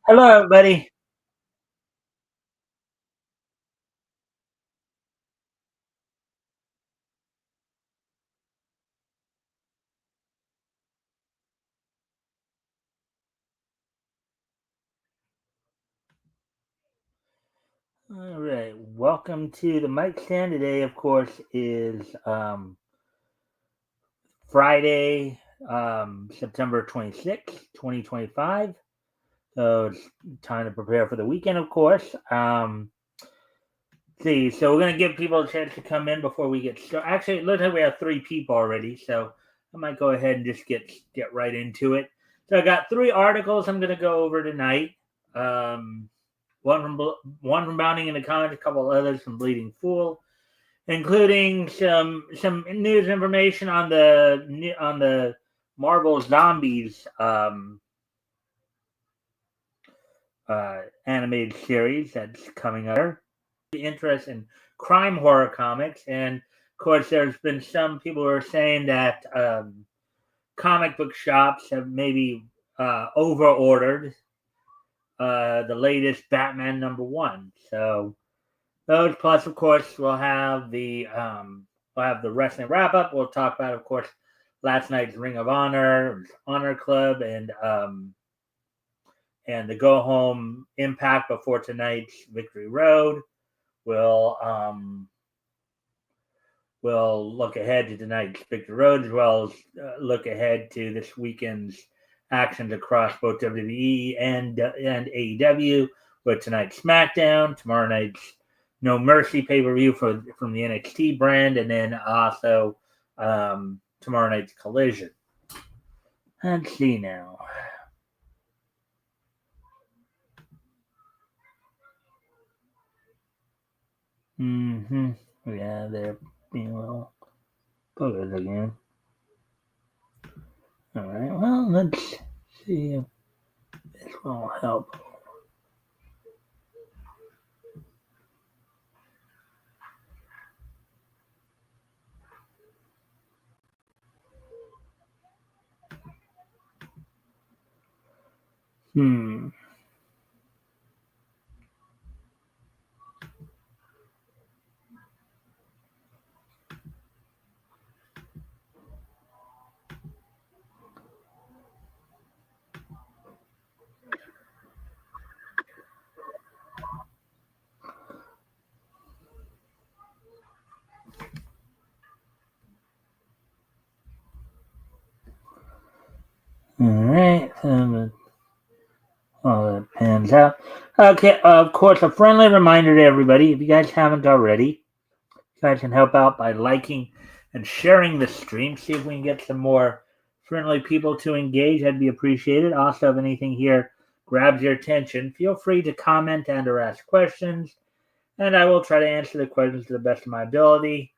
Hello, everybody. All right, welcome to the Mikestand. Today, of course, is Friday, September 26th, 2025. So it's time to prepare for the weekend, of course. So we're gonna give people a chance to come in before we get started. Actually, it looks like we have three people already, so I might go ahead and just get right into it. So I got three articles I'm gonna go over tonight. Um, one from Bounding in the Comments, a couple others from Bleeding Fool, including some news information on the Marvel Zombies animated series that's coming up. Interest in crime horror comics, and of course, there's been some people who are saying that comic book shops have maybe over ordered the latest Batman #1. So those plus, of course, we'll have the wrestling wrap up. We'll talk about, of course, last night's Ring of Honor, Honor Club, and the go home Impact before tonight's Victory Road. We'll we'll look ahead to tonight's Victory Road as well as look ahead to this weekend's actions across both WWE and AEW with tonight's SmackDown, tomorrow night's No Mercy pay-per-view from the NXT brand, and then also tomorrow night's Collision. Let's see now. Yeah, they're being a little buggers again. All right, well, let's see if this will help. Hmm. All right, all that pans out. Okay, of course, a friendly reminder to everybody, if you guys haven't already, you guys can help out by liking and sharing the stream. See if we can get some more friendly people to engage. That'd be appreciated. Also, if anything here grabs your attention, feel free to comment and or ask questions, and I will try to answer the questions to the best of my ability.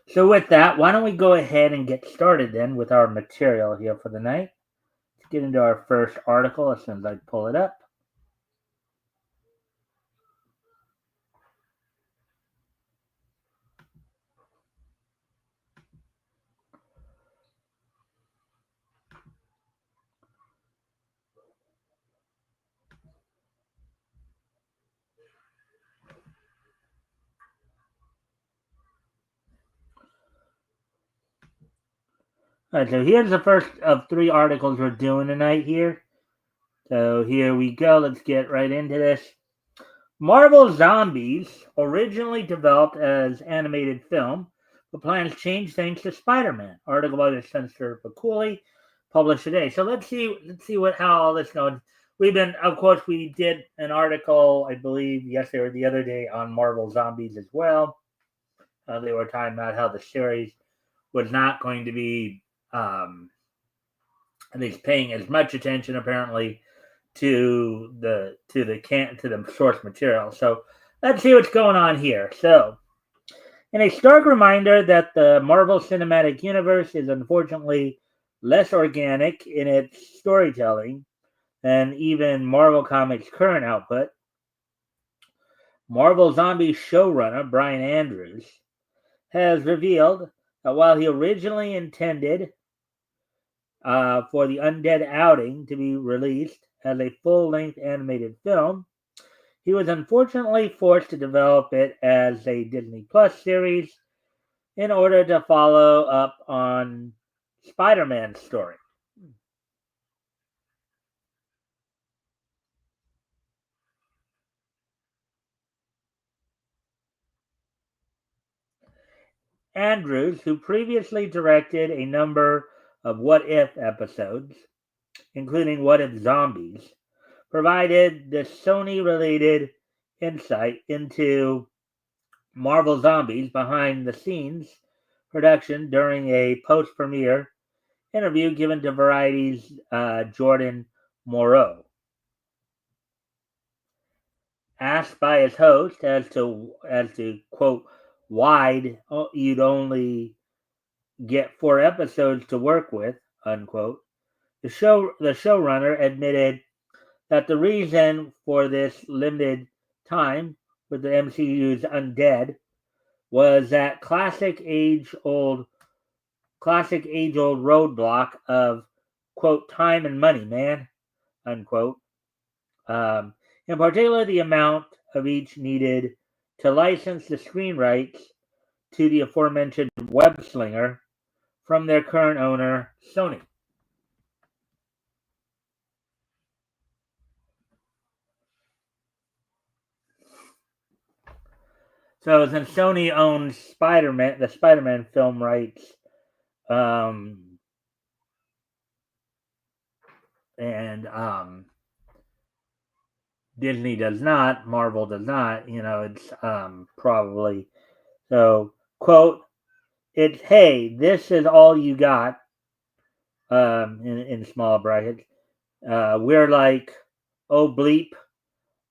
So with that, why don't we go ahead and get started then with our material here for the night. Let's get into our first article as soon as I pull it up. All right, so here's the first of three articles we're doing tonight here. So here we go. Let's get right into this. Marvel Zombies, originally developed as animated film, but plans change things to Spider-Man. Article by the Spencer Paculi, published today. So let's see how all this goes. Of course, we did an article, I believe, yesterday or the other day on Marvel Zombies as well. They were talking about how the series was not going to be at least paying as much attention apparently to the source material. So let's see what's going on here. So, in a stark reminder that the Marvel Cinematic Universe is unfortunately less organic in its storytelling than even Marvel Comics' current output, Marvel Zombies showrunner Brian Andrews has revealed that while he originally intended for the Undead Outing to be released as a full-length animated film. He was unfortunately forced to develop it as a Disney Plus series in order to follow up on Spider-Man's story. Andrews, who previously directed a number of What If episodes, including What If Zombies, provided the Sony-related insight into Marvel Zombies behind the scenes production during a post-premiere interview given to Variety's Jordan Moreau. Asked by his host as to quote why you'd only get 4 episodes to work with unquote, the showrunner admitted that the reason for this limited time with the MCU's Undead was that classic age old roadblock of quote time and money, man, unquote. In particular, the amount of each needed to license the screen rights to the aforementioned web slinger from their current owner, Sony. So since Sony owns Spider-Man, the Spider-Man film rights, um, and Disney does not, Marvel does not, it's probably so. Quote, it's hey, this is all you got, in small brackets. We're like, oh bleep,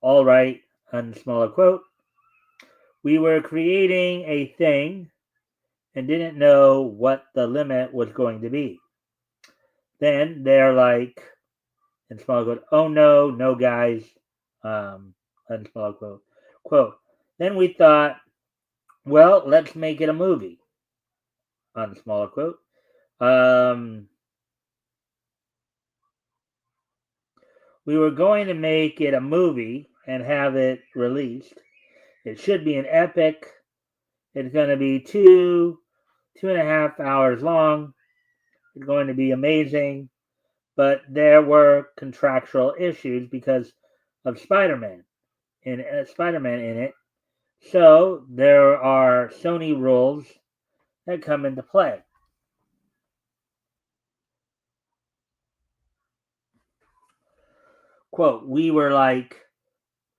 all right, and smaller quote. We were creating a thing and didn't know what the limit was going to be. Then they're like, and small quote, oh no, no guys, and small quote, quote. Then we thought, well, let's make it a movie, on smaller quote. We were going to make it a movie and have it released. It should be an epic. It's going to be 2.5 hours long. It's going to be amazing. But there were contractual issues because of Spider-Man in it. So there are Sony rules that come into play. Quote, we were like,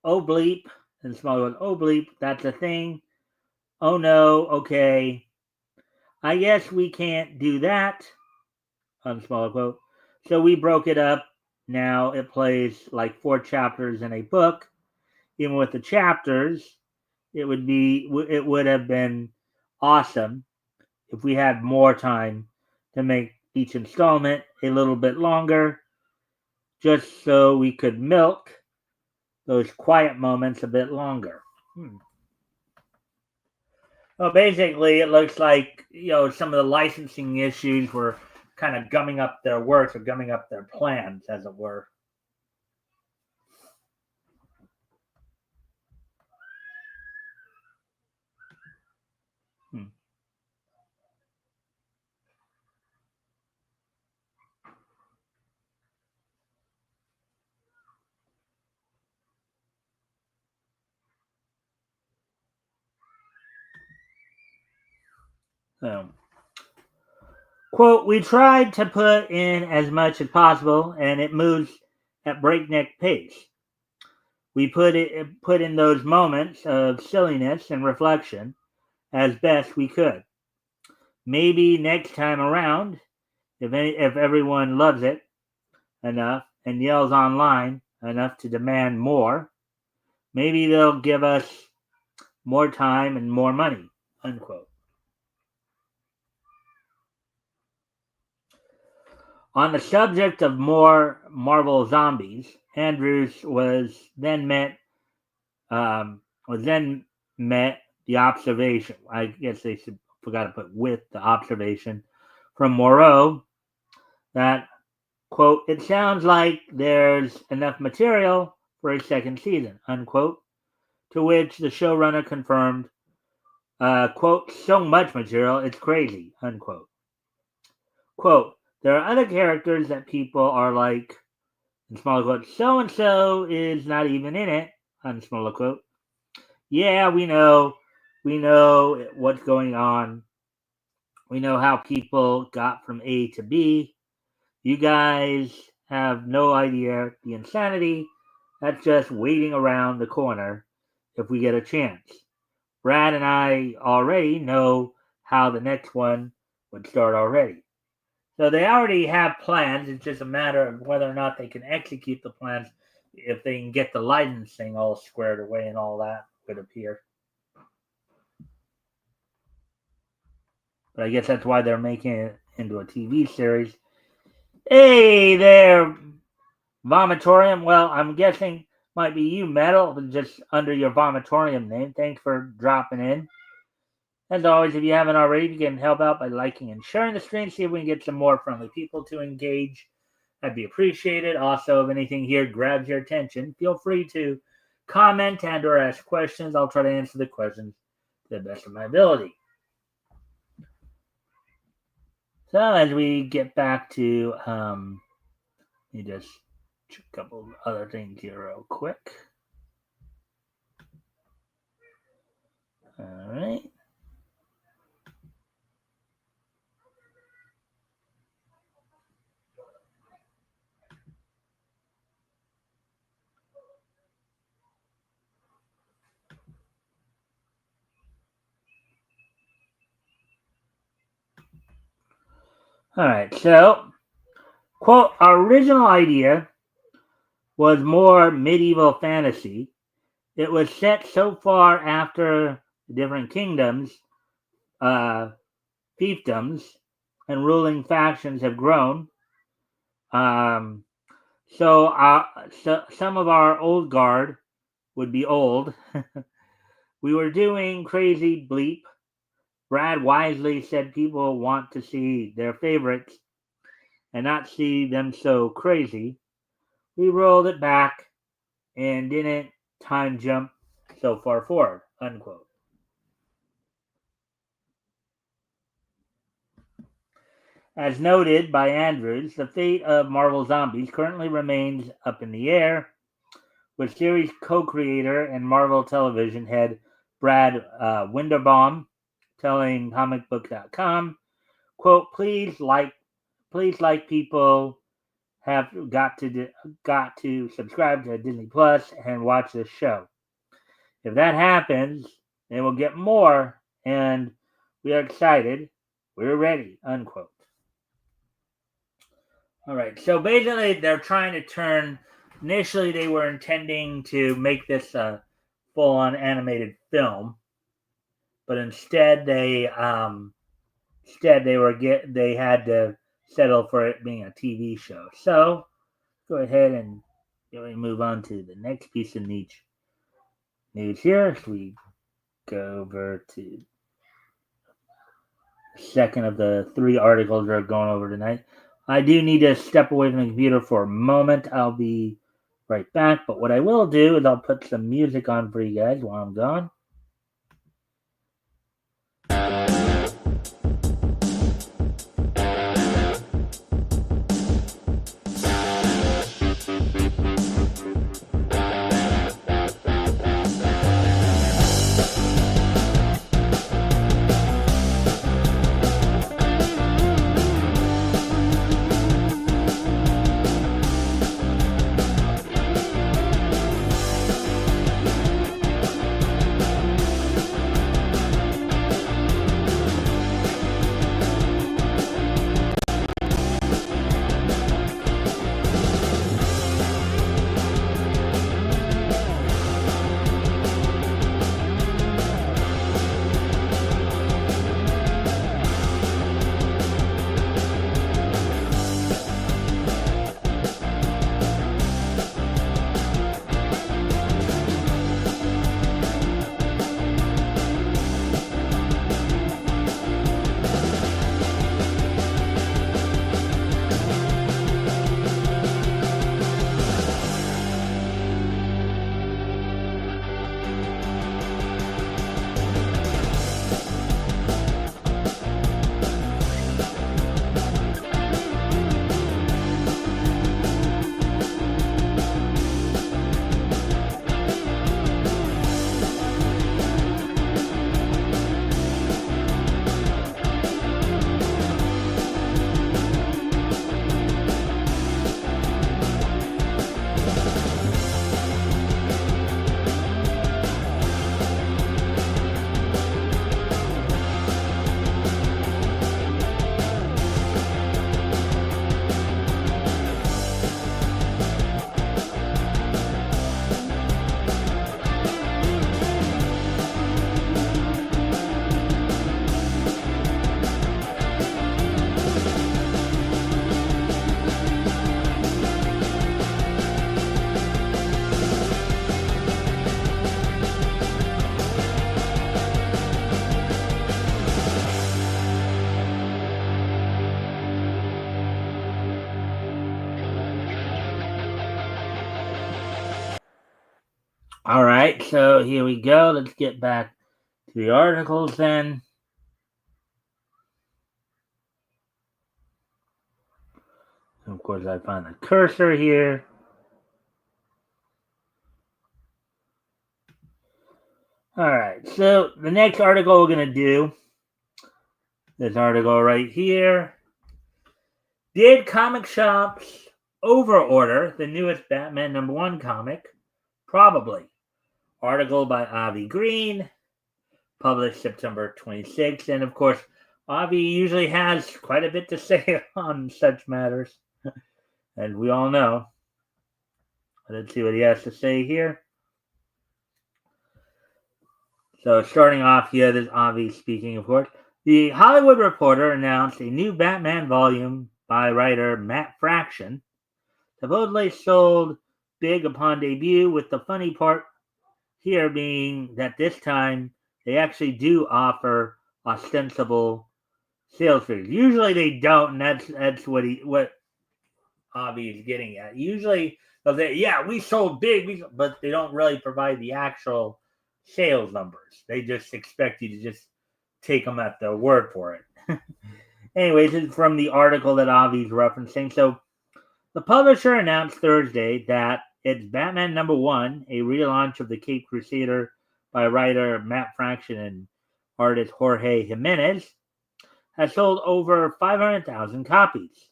oh bleep, and small goes, oh bleep, that's a thing. Oh no, okay. I guess we can't do that, on small quote. So we broke it up. Now it plays like 4 chapters in a book. Even with the chapters, it would have been awesome if we had more time to make each installment a little bit longer, just so we could milk those quiet moments a bit longer. Well, basically, it looks like some of the licensing issues were kind of gumming up their works or gumming up their plans, as it were. Hmm. So, quote, we tried to put in as much as possible, and it moves at breakneck pace. We put in those moments of silliness and reflection as best we could. Maybe next time around, if everyone loves it enough and yells online enough to demand more, maybe they'll give us more time and more money. Unquote. On the subject of more Marvel Zombies, Andrews was then met the observation. I guess they forgot to put with the observation from Moreau that Quote, it sounds like there's enough material for a second season, unquote. To which the showrunner confirmed, quote, so much material, it's crazy, unquote. Quote, there are other characters that people are like, in smaller quote, so and so is not even in it, on smaller quote. Yeah, we know what's going on. We know how people got from A to B. You guys have no idea the insanity that's just waiting around the corner if we get a chance. Brad and I already know how the next one would start already. So they already have plans. It's just a matter of whether or not they can execute the plans, if they can get the licensing all squared away and all that would appear. But I guess that's why they're making it into a TV series. Hey there, Vomitorium. Well, I'm guessing might be you, Metal, just under your Vomitorium name. Thanks for dropping in. As always, if you haven't already, you can help out by liking and sharing the stream. See if we can get some more friendly people to engage. That'd be appreciated. Also, if anything here grabs your attention, feel free to comment and or ask questions. I'll try to answer the questions to the best of my ability. So as we get back to, let me just check a couple of other things here real quick. All right. All right, so, quote, our original idea was more medieval fantasy. It was set so far after the different kingdoms, fiefdoms, and ruling factions have grown. So some of our old guard would be old. We were doing crazy bleep. Brad wisely said people want to see their favorites and not see them so crazy. We rolled it back and didn't time jump so far forward, unquote. As noted by Andrews, the fate of Marvel Zombies currently remains up in the air, with series co-creator and Marvel Television head Brad Winderbaum telling comicbook.com, quote, please like people have got to subscribe to Disney Plus and watch this show. If that happens, then we'll get more, and we are excited. We're ready, unquote. All right, so basically they're trying to turn, initially they were intending to make this a full-on animated film, but instead they had to settle for it being a TV show. So go ahead and move on to the next piece of news here. So we go over to the second of the three articles we're going over tonight. I do need to step away from the computer for a moment. I'll be right back. But what I will do is I'll put some music on for you guys while I'm gone. All right, so here we go. Let's get back to the articles then. Of course, I find the cursor here. All right, so the next article we're going to do, this article right here. Did comic shops overorder the newest Batman #1 comic? Probably. Article by Avi Green, published September 26th. And of course, Avi usually has quite a bit to say on such matters, as we all know. Let's see what he has to say here. So, starting off here, this Avi speaking, of course. The Hollywood Reporter announced a new Batman volume by writer Matt Fraction, supposedly sold big upon debut, with the funny part here being that this time they actually do offer ostensible sales figures. Usually they don't, and that's what Avi is getting at. Usually they'll say, "Yeah, we sold big," but they don't really provide the actual sales numbers. They just expect you to just take them at their word for it. Anyways, this is from the article that Avi's referencing. So the publisher announced Thursday that its Batman #1, a relaunch of the Caped Crusader by writer Matt Fraction and artist Jorge Jimenez, has sold over 500,000 copies.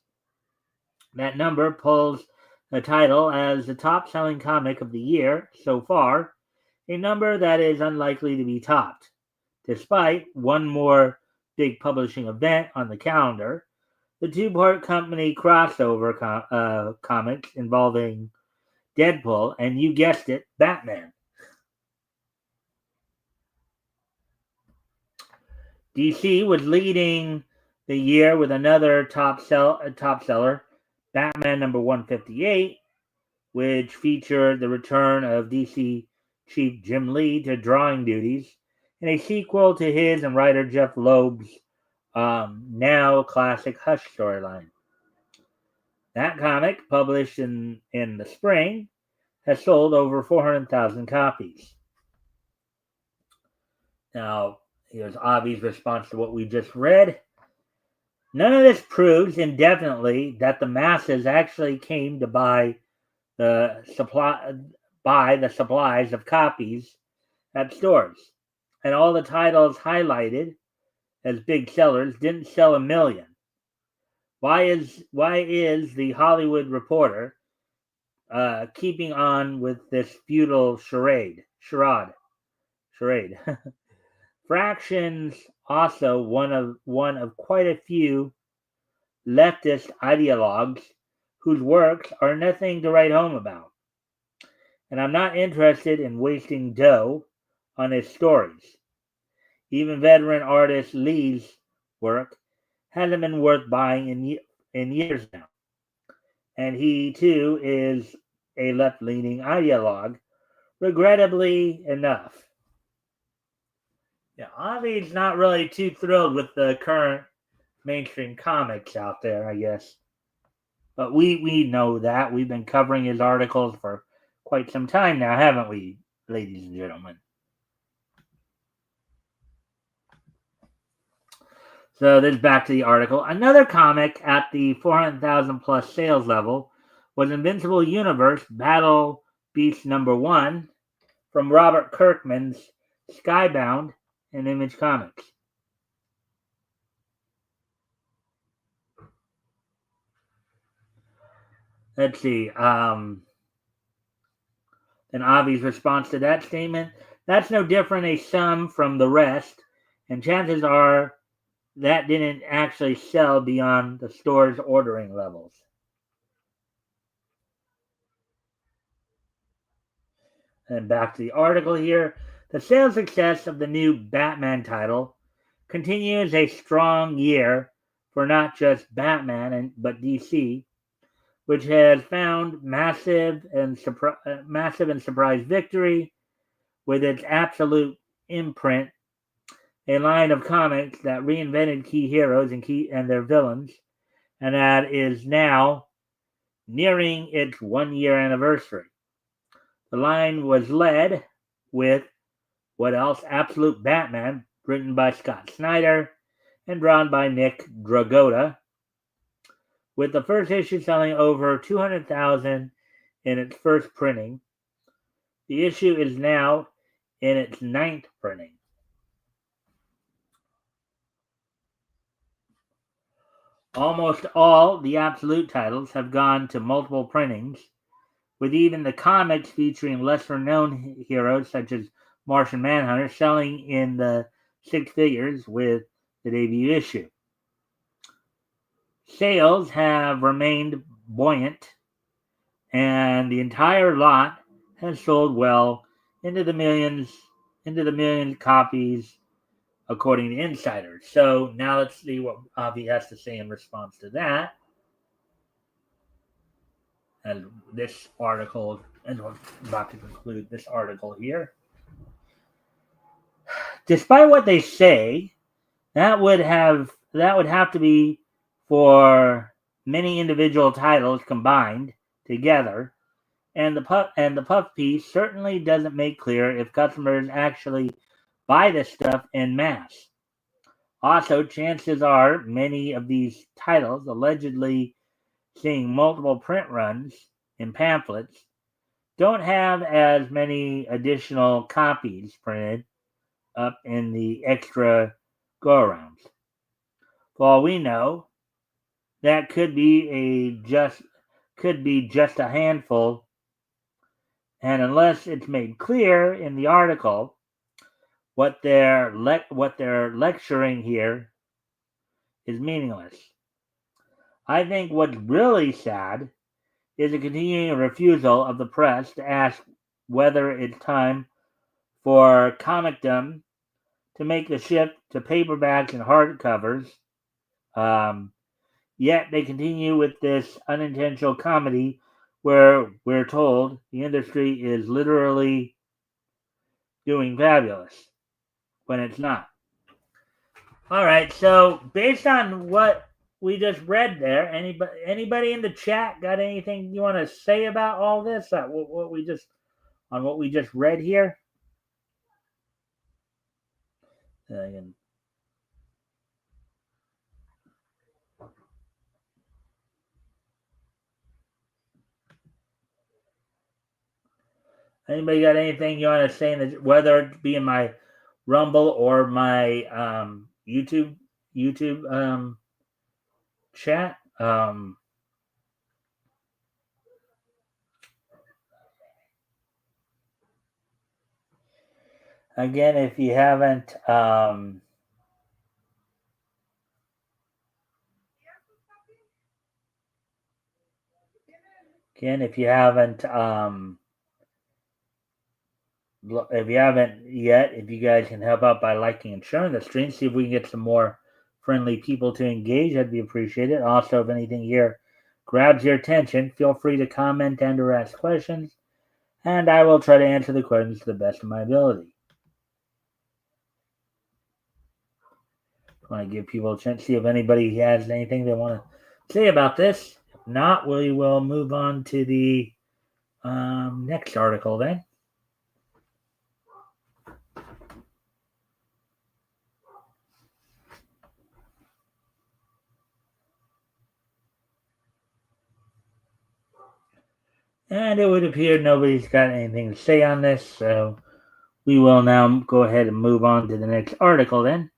That number pulls the title as the top-selling comic of the year so far, a number that is unlikely to be topped, despite one more big publishing event on the calendar, the two-part company crossover comics involving Deadpool and, you guessed it, Batman. DC was leading the year with another top seller, Batman #158, which featured the return of DC chief Jim Lee to drawing duties in a sequel to his and writer Jeff Loeb's now classic Hush storyline. That comic, published in the spring, has sold over 400,000 copies. Now, here's Avi's response to what we just read. None of this proves indefinitely that the masses actually came to buy the supplies of copies at stores. And all the titles highlighted as big sellers didn't sell a million. Why is the Hollywood Reporter keeping on with this futile charade? Fractions also one of quite a few leftist ideologues whose works are nothing to write home about. And I'm not interested in wasting dough on his stories. Even veteran artist Lee's work hasn't been worth buying in years now. And he, too, is a left-leaning ideologue, regrettably enough. Yeah, Avi's not really too thrilled with the current mainstream comics out there, I guess. But we know that. We've been covering his articles for quite some time now, haven't we, ladies and gentlemen? So this is back to the article. Another comic at the 400,000 plus sales level was Invincible Universe Battle Beast #1 from Robert Kirkman's Skybound and Image Comics. Let's see. And Avi's response to that statement: that's no different a sum from the rest, and chances are that didn't actually sell beyond the store's ordering levels. And back to the article here. The sales success of the new Batman title continues a strong year for not just Batman but DC, which has found massive and surprise victory with its absolute imprint, a line of comics that reinvented key heroes and their villains, and that is now nearing its 1-year anniversary. The line was led with what else? Absolute Batman, written by Scott Snyder and drawn by Nick Dragotta, with the first issue selling over 200,000 in its first printing. The issue is now in its 9th printing. Almost all the Absolute titles have gone to multiple printings, with even the comics featuring lesser-known heroes such as Martian Manhunter selling in the six figures with the debut issue. Sales have remained buoyant, and the entire lot has sold well into the millions copies, according to insiders. So now let's see what Avi has to say in response to that. And this article, and we're about to conclude this article here. Despite what they say, that would have to be for many individual titles combined together, and the puff piece certainly doesn't make clear if customers actually buy this stuff en masse. Also, chances are many of these titles allegedly seeing multiple print runs in pamphlets don't have as many additional copies printed up in the extra go-arounds. For all we know, that could be just a handful, and unless it's made clear in the article what they're lecturing here is meaningless. I think what's really sad is a continuing refusal of the press to ask whether it's time for comicdom to make the shift to paperbacks and hardcovers. Yet they continue with this unintentional comedy where we're told the industry is literally doing fabulous when it's not. All right, so based on what we just read there, anybody in the chat got anything you want to say about all this? What we just read here? Anybody got anything you want to say, whether it be in my Rumble or my YouTube chat? Again, if you haven't yet, if you guys can help out by liking and sharing the stream, see if we can get some more friendly people to engage, that'd be appreciated. Also, if anything here grabs your attention, feel free to comment and or ask questions, and I will try to answer the questions to the best of my ability. I want to give people a chance to see if anybody has anything they want to say about this. If not, we will move on to the next article then. And it would appear nobody's got anything to say on this, so we will now go ahead and move on to the next article then.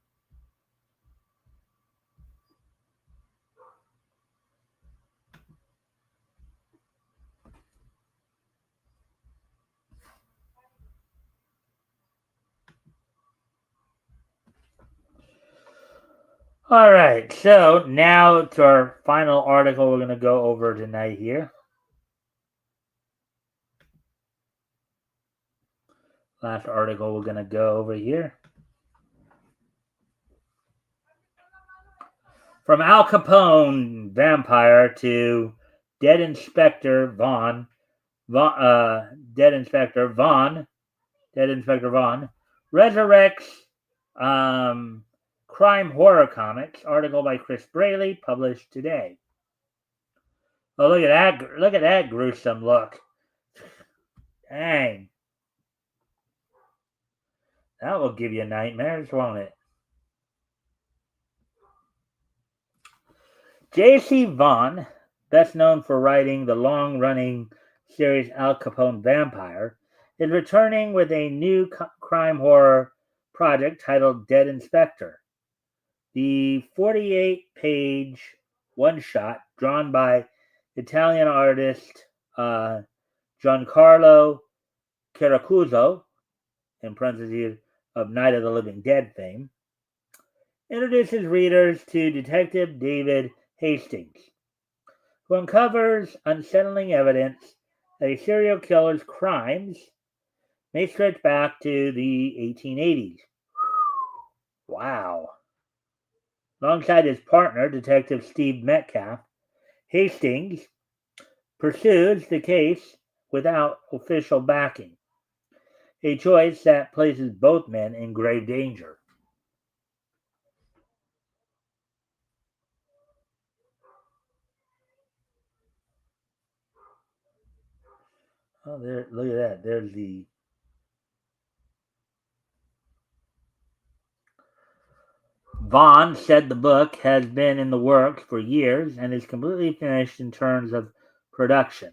All right, so now to our final article we're going to go over tonight here. Last article we're going to go over here. From Al Capone vampire to Dead Inspector Vaughn resurrects crime horror comics. Article by Chris Braley, published today. Oh, look at that gruesome look. Dang. That will give you nightmares, won't it? J.C. Vaughn, best known for writing the long-running series Al Capone Vampire, is returning with a new crime horror project titled Dead Inspector. The 48-page one-shot drawn by Italian artist Giancarlo Caracuzzo, in parentheses of Night of the Living Dead fame, introduces readers to Detective David Hastings, who uncovers unsettling evidence that a serial killer's crimes may stretch back to the 1880s. Wow. Alongside his partner, Detective Steve Metcalf, Hastings pursues the case without official backing, a choice that places both men in grave danger. Oh, there! Look at that. There's the Vaughn said the book has been in the works for years and is completely finished in terms of production.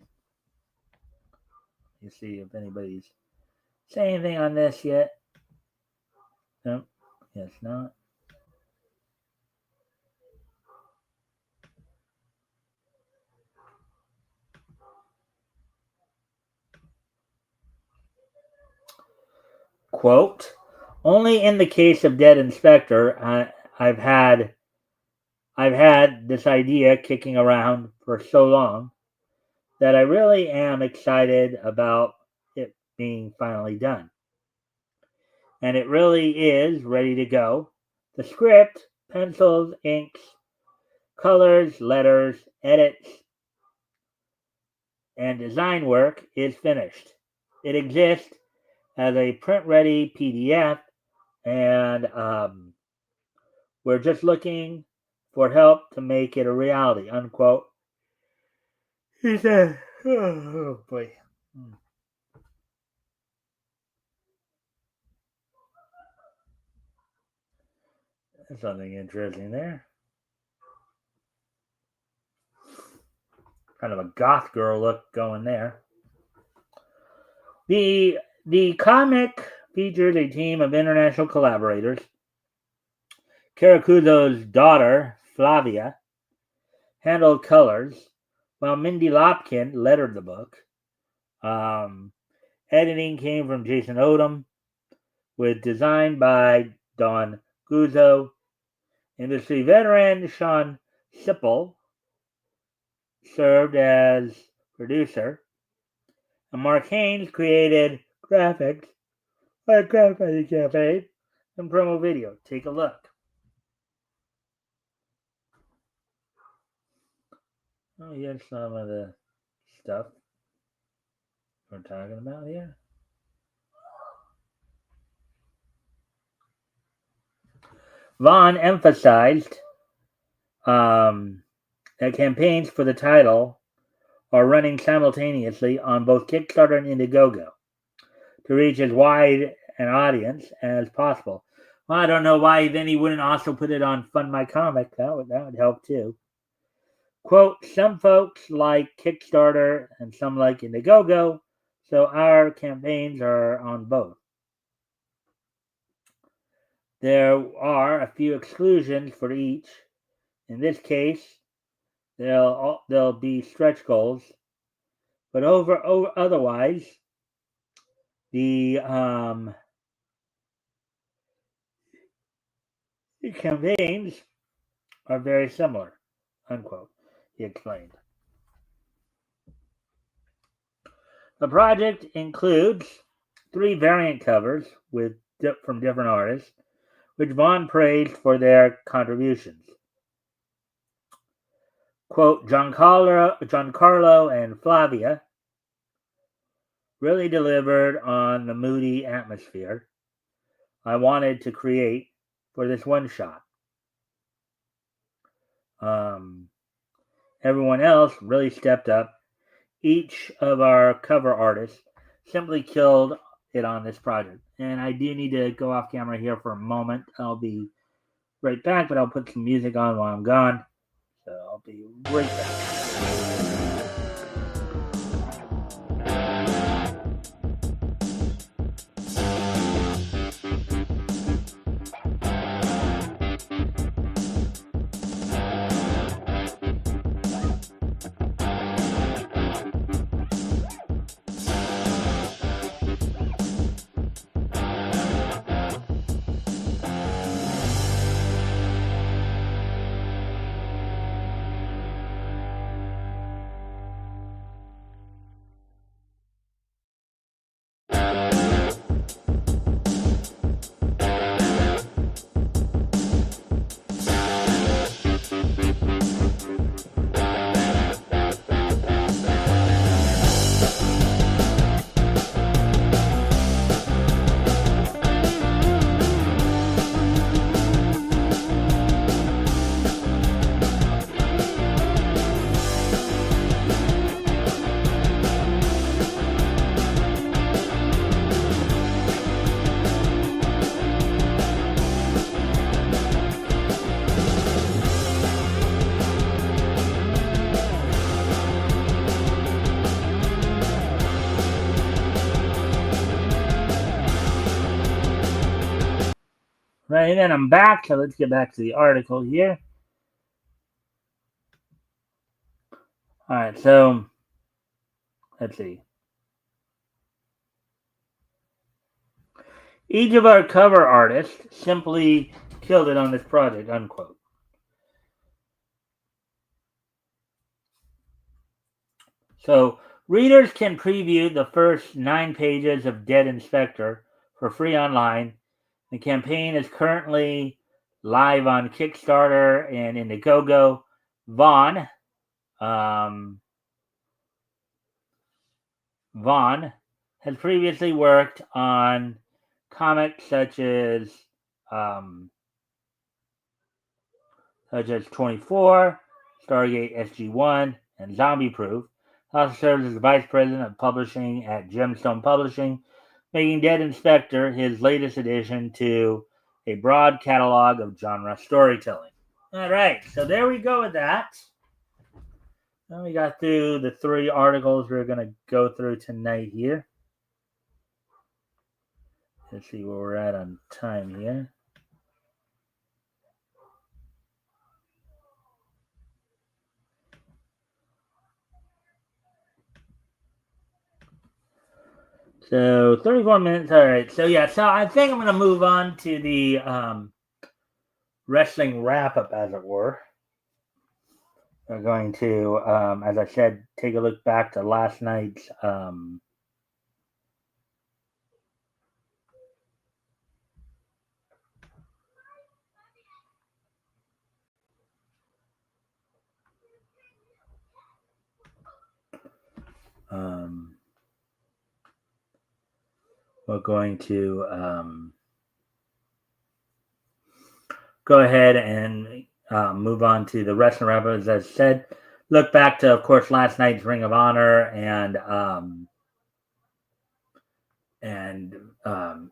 You see if anybody's saying anything on this yet. No, yes, not. Quote, only in the case of Dead Inspector, I've had this idea kicking around for so long that I really am excited about it being finally done. And it really is ready to go. The script, pencils, inks, colors, letters, edits, and design work is finished. It exists as a print-ready PDF, and we're just looking for help to make it a reality, unquote. He said, oh boy. There's something interesting there. Kind of a goth girl look going there. The comic features a team of international collaborators. Caracuzzo's daughter, Flavia, handled colors, while Mindy Lopkin lettered the book. Editing came from Jason Odom, with design by Don Guzzo. Industry veteran Sean Sipple served as producer, and Mark Haynes created graphics for the crowdfunding campaign and promo video. Take a look. Oh, here's some of the stuff we're talking about here. Vaughn emphasized that campaigns for the title are running simultaneously on both Kickstarter and Indiegogo to reach as wide an audience as possible. Well, I don't know why then he wouldn't also put it on Fund My Comic. That would help too. Quote, some folks like Kickstarter and some like Indiegogo, so our campaigns are on both. There are a few exclusions for each. In this case, there'll be stretch goals, but over otherwise, the campaigns are very similar, unquote, he explained. The project includes 3 variant covers from different artists, which Vaughn praised for their contributions. Quote, Giancarlo and Flavia really delivered on the moody atmosphere I wanted to create for this one shot. Everyone else really stepped up. Each of our cover artists simply killed it on this project. And I do need to go off camera here for a moment. I'll be right back, but I'll put some music on while I'm gone. So I'll be right back. Right, and I'm back, so let's get back to the article here. All right, so let's see. Each of our cover artists simply killed it on this project, unquote. So readers can preview the first 9 pages of Dead Inspector for free online. The campaign is currently live on Kickstarter and Indiegogo. Vaughn has previously worked on comics such as 24, Stargate SG-1, and Zombie Proof. Also serves as the vice president of publishing at Gemstone Publishing, making Dead Inspector his latest addition to a broad catalog of genre storytelling. All right, so there we go with that. Now we got through the 3 articles we're going to go through tonight here. Let's see where we're at on time here. So 34 minutes. All right. So yeah. So I think I'm going to move on to the wrestling wrap up, as it were. We're going to, as I said, take a look back to last night's we're going to go ahead and move on to the wrestling wrap up. As I said, look back to, of course, last night's Ring of Honor and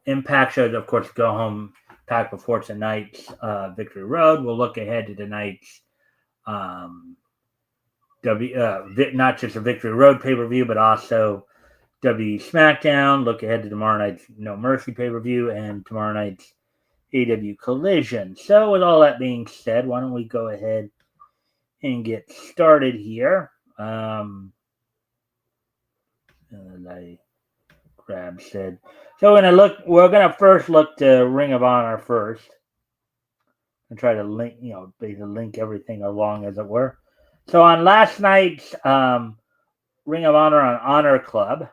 Impact shows. Of course, go home pack before tonight's Victory Road. We'll look ahead to tonight's not just a Victory Road pay-per-view, but also WWE SmackDown. Look ahead to tomorrow night's No Mercy pay-per-view and tomorrow night's AEW Collision. So with all that being said, why don't we go ahead and get started here. And I said. So we're gonna first look to Ring of Honor first. And try to link, basically link everything along, as it were. So on last night's Ring of Honor on Honor Club,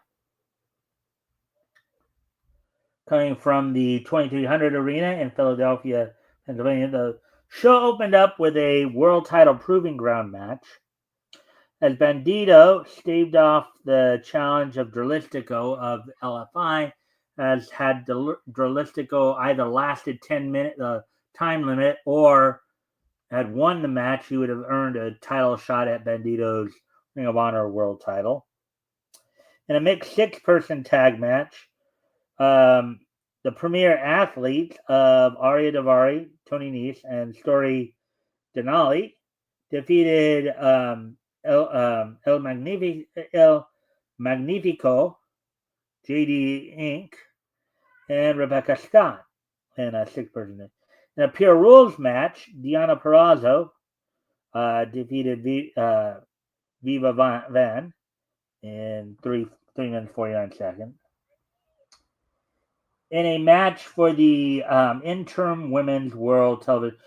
coming from the 2300 Arena in Philadelphia, Pennsylvania, the show opened up with a world title proving ground match, as Bandito staved off the challenge of Dralistico of LFI, as had Dralistico either lasted 10 minutes time limit or had won the match, he would have earned a title shot at Bandito's Ring of Honor world title. In a mixed six-person tag match, the premier athletes of Arya Davari, Tony Nese, and Story Denali defeated El Magnifico, JD Inc., and Rebecca Scott in a six-person. In a pure rules match, Diana Perrazzo defeated Viva Van in 3 minutes 49 seconds. In a match for the interim women's world television,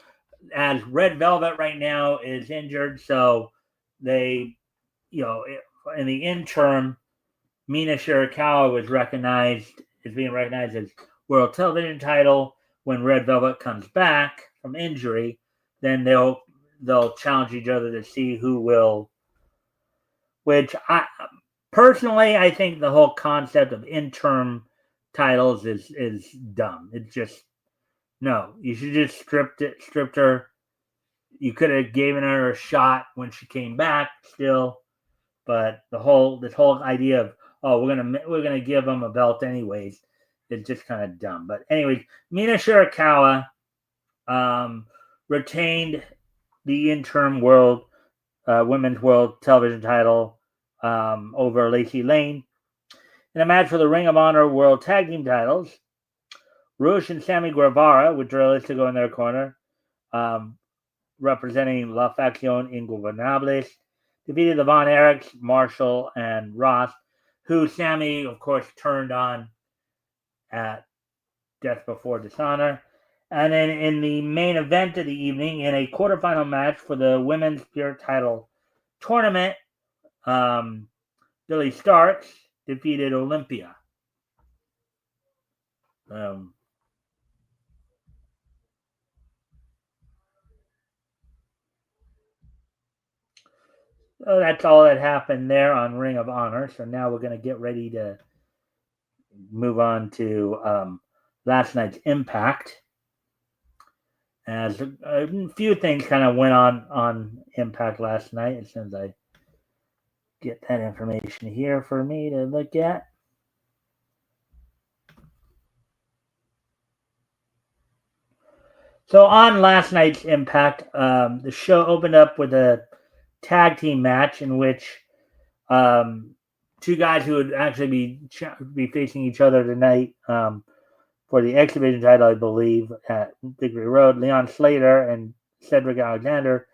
as Red Velvet right now is injured, so they, in the interim, Mina Shirakawa is being recognized as world television title. When Red Velvet comes back from injury, then they'll challenge each other to see who will. Which I think the whole concept of interim titles is dumb. It's just no. You should just stripped her. You could have given her a shot when she came back still, but this whole idea of we're gonna give them a belt anyways is just kind of dumb. But anyways, Mina Shirakawa retained the interim women's world television title over Lacey Lane. In a match for the Ring of Honor World Tag Team titles, Rush and Sammy Guevara, with Dralistico in their corner, representing La Facción Ingobernables, defeated the Von Erichs, Marshall, and Ross, who Sammy, of course, turned on at Death Before Dishonor. And then in the main event of the evening, in a quarterfinal match for the Women's Pure Title Tournament, Billy Starks defeated Olympia. So that's all that happened there on Ring of Honor. So now we're going to get ready to move on to last night's Impact. As a few things kind of went on Impact last night, as soon as I get that information here for me to look at. So on last night's Impact, the show opened up with a tag team match in which two guys who would actually be facing each other tonight for the X Division title, I believe, at Victory Road, Leon Slater and Cedric Alexander,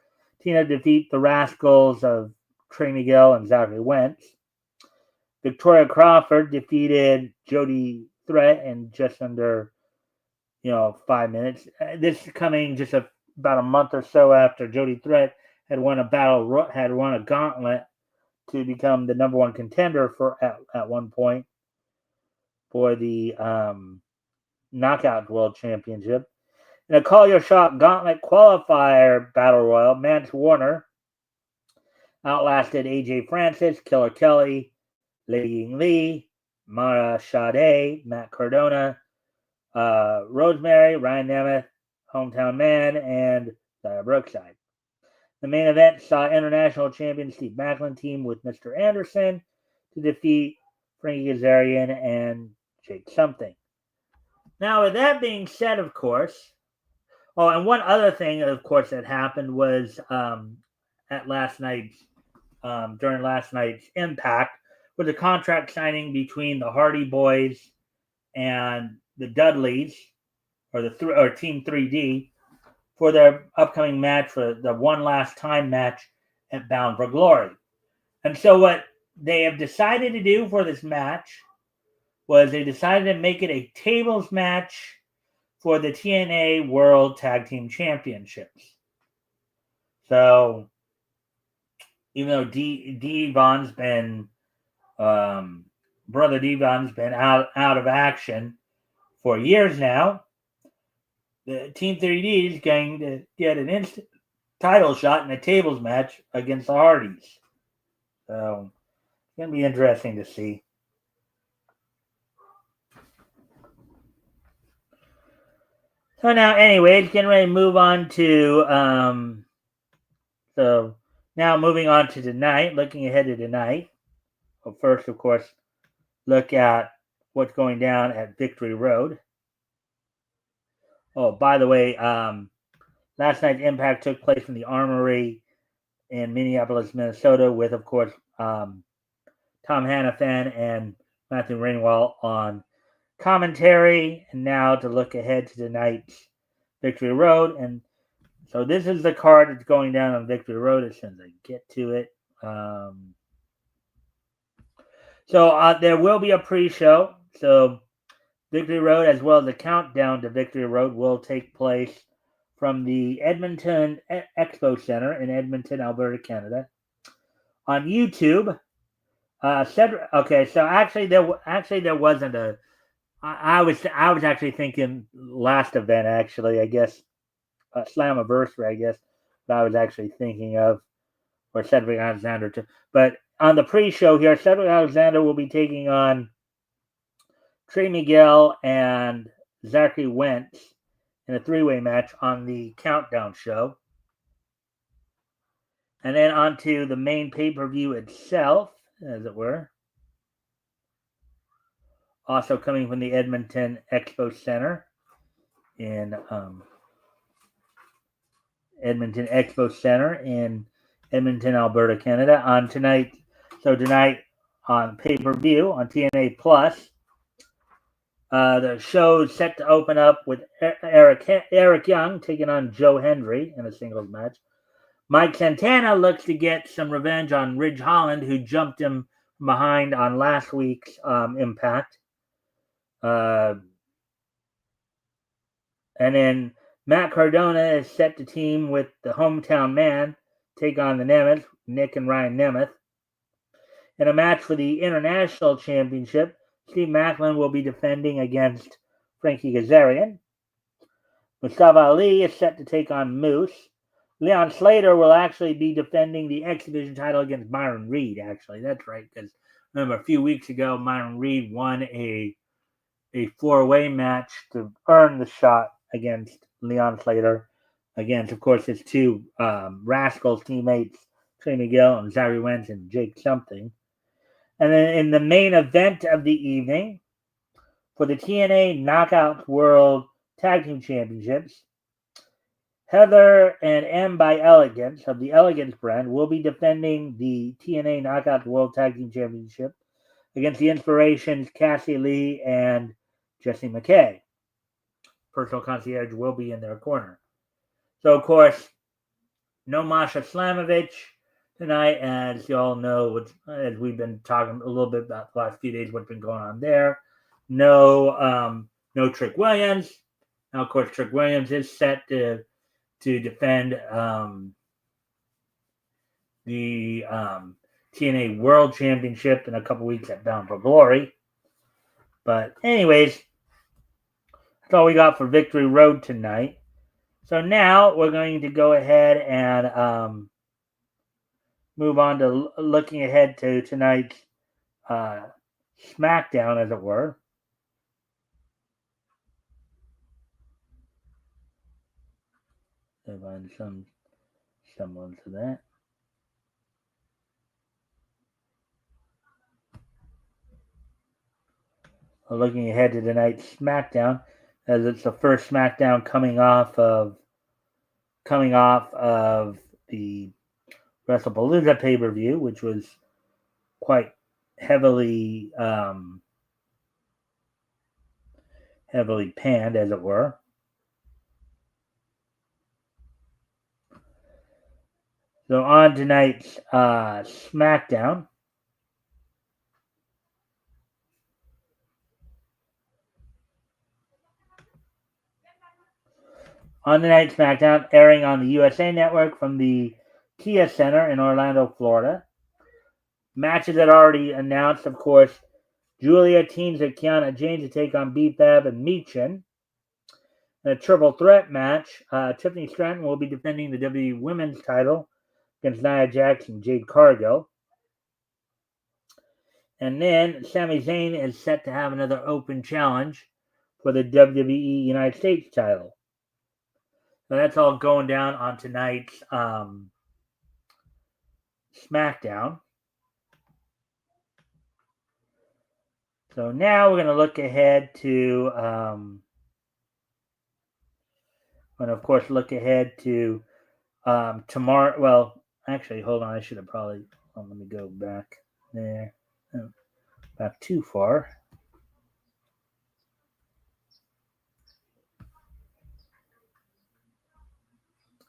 team to defeat the Rascals of Trey Miguel and Zachary Wentz. Victoria Crawford defeated Jody Threat in just under 5 minutes. This is coming just about a month or so after Jody Threat had won a gauntlet to become the number one contender for at one point for the Knockout World Championship. In a Call Your Shot Gauntlet Qualifier Battle Royal, Mance Warner outlasted AJ Francis, Killer Kelly, Lei Ying Lee, Mara Sade, Matt Cardona, Rosemary, Ryan Nemeth, Hometown Man, and Zaya Brookside. The main event saw international champion Steve Maclin team with Mr. Anderson to defeat Frankie Kazarian and Jake Something. Now, with that being said, of course, and one other thing, of course, that happened was during last night's Impact, was a contract signing between the Hardy Boys and the Dudleys, or Team 3D, for their upcoming match, for the One Last Time match at Bound for Glory. And so what they have decided to do for this match was they decided to make it a tables match for the TNA World Tag Team Championships. So, even though Devon's been, Brother Devon's been out of action for years now, the Team 3D is going to get an instant title shot in a tables match against the Hardys. So, it's going to be interesting to see. So now, anyways, getting ready to move on to, so now moving on to tonight, looking ahead to tonight. Well, first, of course, look at what's going down at Victory Road. Oh, by the way, last night's Impact took place in the Armory in Minneapolis, Minnesota, with, of course, Tom Hannafan and Matthew Ringwald on commentary. And now to look ahead to tonight's Victory Road. And so this is the card that's going down on Victory Road as soon as I get to it. So there will be a pre-show. So Victory Road, as well as the countdown to Victory Road, will take place from the Edmonton Expo Center in Edmonton, Alberta, Canada. On YouTube, okay, so actually there wasn't a. I was actually thinking last event, actually, I guess, Slammiversary, I guess, that I was actually thinking of, or Cedric Alexander too. But on the pre-show here, Cedric Alexander will be taking on Trey Miguel and Zachary Wentz in a three-way match on the Countdown show. And then on to the main pay-per-view itself, as it were. Also coming from the Edmonton Expo Center in Edmonton Expo Center in Edmonton, Alberta, Canada. Tonight on pay-per-view on TNA Plus, the show is set to open up with Eric Young taking on Joe Hendry in a singles match. Mike Santana looks to get some revenge on Ridge Holland, who jumped him behind on last week's Impact. And then Matt Cardona is set to team with the Hometown Man, take on the Nemeth, Nick and Ryan Nemeth. In a match for the International Championship, Steve Macklin will be defending against Frankie Kazarian. Mustafa Ali is set to take on Moose. Leon Slater will actually be defending the X Division title against Myron Reed, actually. That's right, because remember a few weeks ago, Myron Reed won a four-way match to earn the shot against Leon Slater, against, of course, his two Rascals teammates, Trey Miguel and Zachary Wentz and Jake something. And then in the main event of the evening, for the TNA Knockout World Tag Team Championships, Heather and M by Elegance of the Elegance brand will be defending the TNA Knockout World Tag Team Championship against the Inspirations, Cassie Lee and Jesse McKay. Personal Concierge will be in their corner. So, of course, no Masha Slamovich tonight, as you all know, as we've been talking a little bit about the last few days, what's been going on there. No Trick Williams. Now, of course, Trick Williams is set to defend the TNA World Championship in a couple weeks at Bound for Glory. But anyways, that's all we got for Victory Road tonight. So now we're going to go ahead and move on to looking ahead to tonight's SmackDown, as it were. If I find some semblance of that. Looking ahead to tonight's SmackDown, as it's the first SmackDown coming off of the WrestlePalooza pay-per-view, which was quite heavily panned, as it were. So on tonight's SmackDown, airing on the USA Network from the Kia Center in Orlando, Florida. Matches that are already announced, of course. Julia teams with Kiana James to take on B-Fab and Michin. In a triple threat match, Tiffany Stratton will be defending the WWE Women's title against Nia Jax and Jade Cargill. And then Sami Zayn is set to have another open challenge for the WWE United States title. So that's all going down on tonight's SmackDown. So now we're going to look ahead to, of course, look ahead to tomorrow. Well, actually, hold on. I should have probably, let me go back there. Back too far.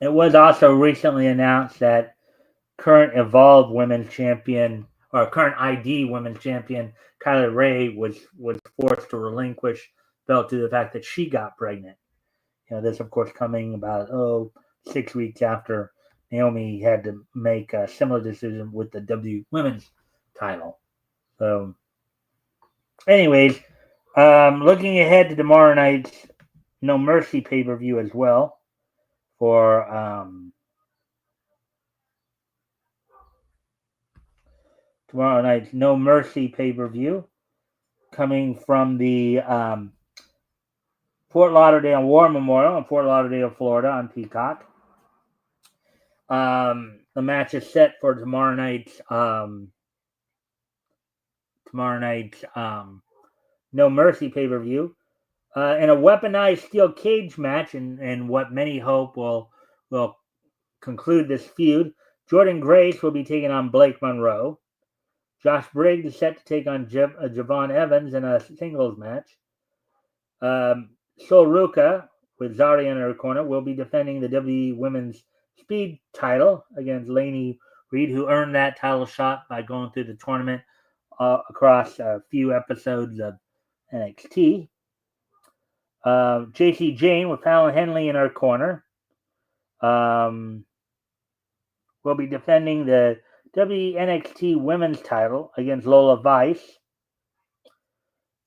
It was also recently announced that current Evolve Women's Champion, or current ID Women's Champion, Kylie Ray was forced to relinquish belt due to the fact that she got pregnant. This, of course, coming about 6 weeks after Naomi had to make a similar decision with the W Women's title. So, anyways, looking ahead to tomorrow night's No Mercy pay-per-view as well for tomorrow night's No Mercy pay-per-view coming from the Fort Lauderdale War Memorial in Fort Lauderdale, Florida on Peacock. The match is set for tomorrow night's No Mercy pay-per-view. In a weaponized steel cage match, and what many hope will conclude this feud, Jordan Grace will be taking on Blake Monroe. Josh Briggs is set to take on Javon Evans in a singles match. Sol Ruka, with Zarya in her corner, will be defending the WWE Women's Speed title against Lainey Reed, who earned that title shot by going through the tournament across a few episodes of NXT. JC Jane with Fallon Henley in her corner will be defending the WNXT Women's title against Lola Vice.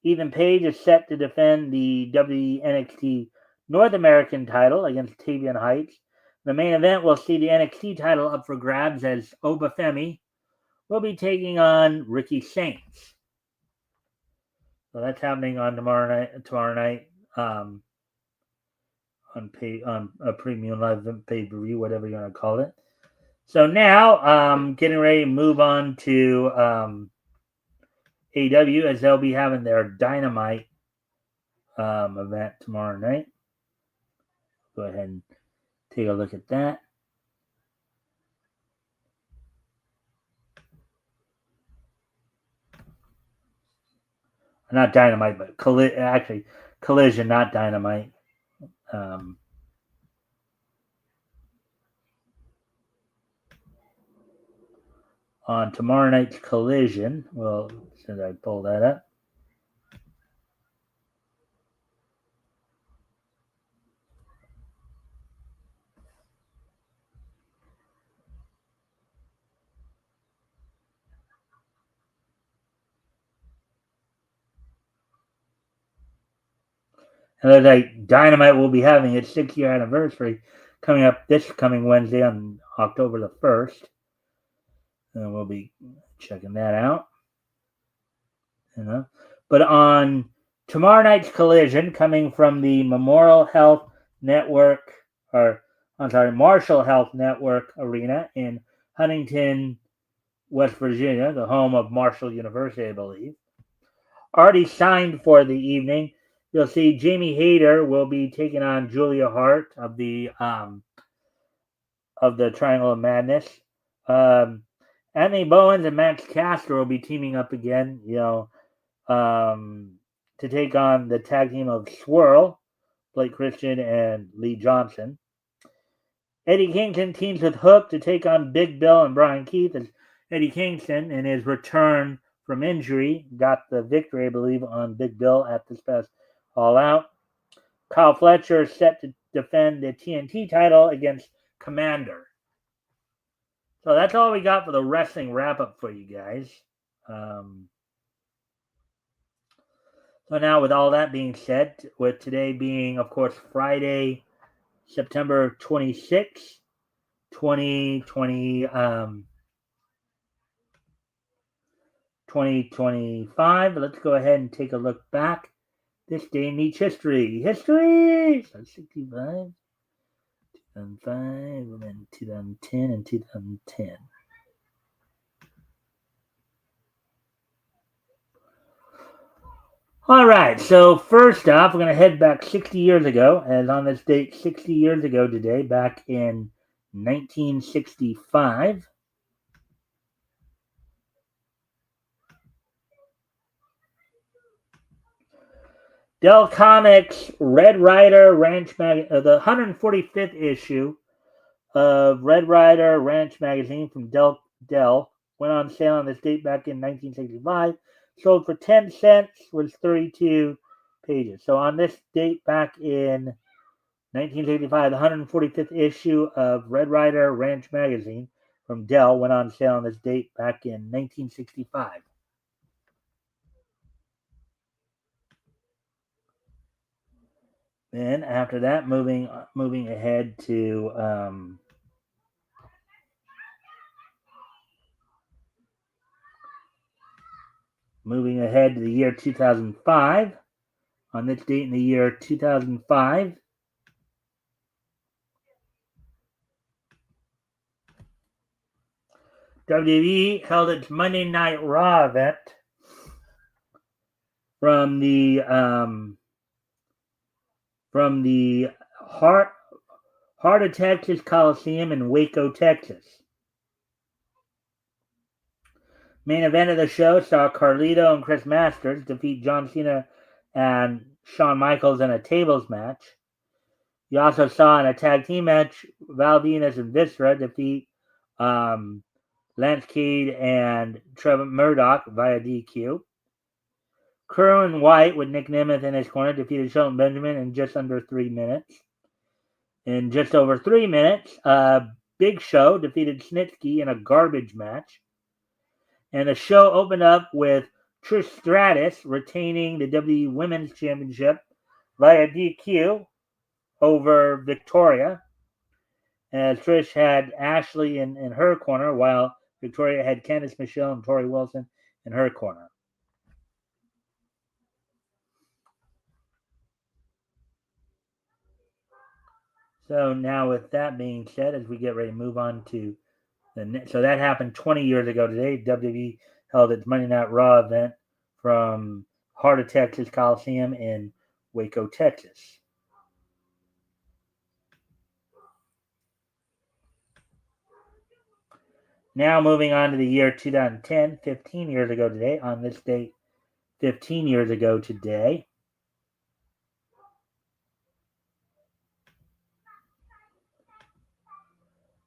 Ethan Page is set to defend the WNXT North American title against Tavian Heights. The main event will see the NXT title up for grabs as Obafemi will be taking on Ricky Saints. So that's happening on tomorrow night on a premium live pay-per-view, whatever you want to call it. So now, getting ready to move on to AEW, as they'll be having their Dynamite event tomorrow night. Go ahead and take a look at that. Not Dynamite, but Collision, not Dynamite. On tomorrow night's Collision, well, since I pull that up, and like Dynamite will be having its 6-year anniversary coming up this coming Wednesday on October the 1st. And we'll be checking that out. But on tomorrow night's Collision, coming from the Marshall Health Network Arena in Huntington, West Virginia, the home of Marshall University, I believe. Already signed for the evening. You'll see Jamie Hayter will be taking on Julia Hart of the Triangle of Madness. Anthony Bowens and Max Caster will be teaming up again, to take on the tag team of Swirl, Blake Christian and Lee Johnson. Eddie Kingston teams with Hook to take on Big Bill and Brian Keith, as Eddie Kingston, in his return from injury, got the victory, I believe, on Big Bill at this past All Out. Kyle Fletcher is set to defend the TNT title against Commander. So that's all we got for the wrestling wrap-up for you guys. So now, with all that being said, with today being, of course, Friday, September 26th, 2025, let's go ahead and take a look back. This day in each history. History! So 65, 2005, and then 2010 and 2010. All right, so first off, we're going to head back 60 years ago, as on this date, 60 years ago today, back in 1965. Dell Comics Red Rider Ranch the 145th issue of Red Rider Ranch magazine from Dell went on sale on this date back in 1965. Sold for 10 cents, was 32 pages. So on this date back in 1965, the 145th issue of Red Rider Ranch magazine from Dell went on sale on this date back in 1965. Then after that, moving ahead to moving ahead to the year 2005. On this date in the year 2005, WWE held its Monday Night Raw event from the Heart of Texas Coliseum in Waco, Texas. Main event of the show saw Carlito and Chris Masters defeat John Cena and Shawn Michaels in a tables match. You also saw in a tag team match Val Venus and Viscera defeat Lance Cade and Trevor Murdoch via DQ. Kerwin White with Nick Nemeth in his corner defeated Shelton Benjamin in just under 3 minutes. In just over 3 minutes, Big Show defeated Snitsky in a garbage match. And the show opened up with Trish Stratus retaining the WWE Women's Championship via DQ over Victoria, as Trish had Ashley in her corner, while Victoria had Candice Michelle and Tori Wilson in her corner. So now with that being said, as we get ready to move on to so that happened 20 years ago today. WWE held its Monday Night Raw event from Heart of Texas Coliseum in Waco, Texas. Now moving on to the year 2010, 15 years ago today, on this date, 15 years ago today.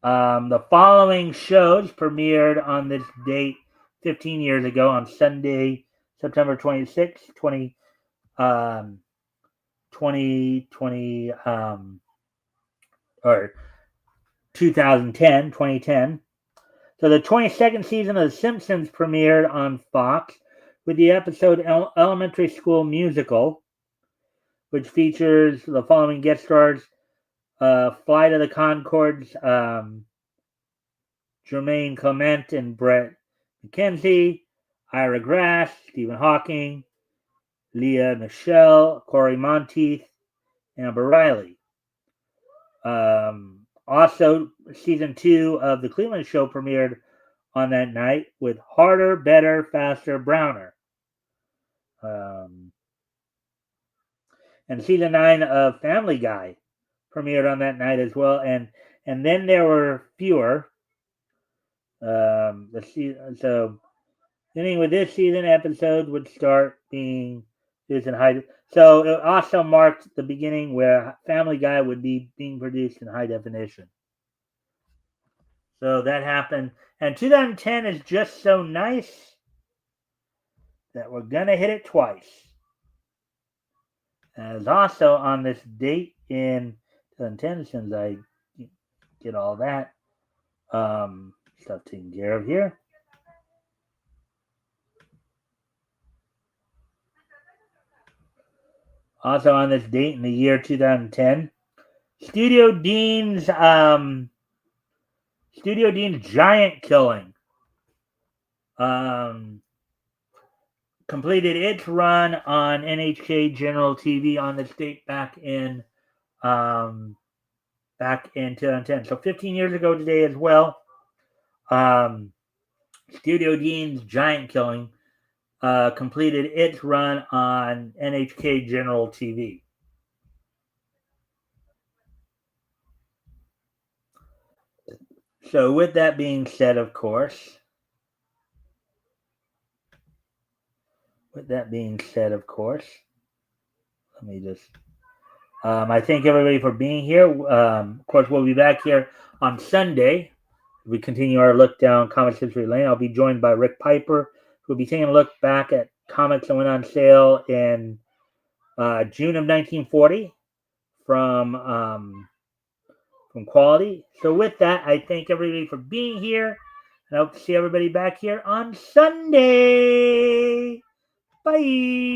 The following shows premiered on this date 15 years ago on Sunday, September 26, 2020, or 2010. So the 22nd season of The Simpsons premiered on Fox with the episode Elementary School Musical, which features the following guest stars: Flight of the Conchords, Jermaine Clement and Brett McKenzie, Ira Glass, Stephen Hawking, Leah Michelle, Corey Monteith, Amber Riley. Also, season 2 of The Cleveland Show premiered on that night with Harder, Better, Faster, Browner. And season 9 of Family Guy premiered on that night as well. And then there were fewer. So, beginning with this season, episodes would start being produced in high. So it also marked the beginning where Family Guy would be being produced in high definition. So that happened, and 2010 is just so nice that we're gonna hit it twice. As also on this date in 2010, since I get all that stuff taken care of here. Also on this date in the year 2010, Studio Dean's Giant Killing completed its run on NHK General TV on this date back in 2010. So 15 years ago today as well. Studio Dean's Giant Killing completed its run on NHK General TV. So, with that being said, of course, let me just. I thank everybody for being here. Of course, we'll be back here on Sunday. We continue our look down Comics History Lane. I'll be joined by Rick Piper, who will be taking a look back at comics that went on sale in June of 1940 from Quality. So with that, I thank everybody for being here, and I hope to see everybody back here on Sunday. Bye.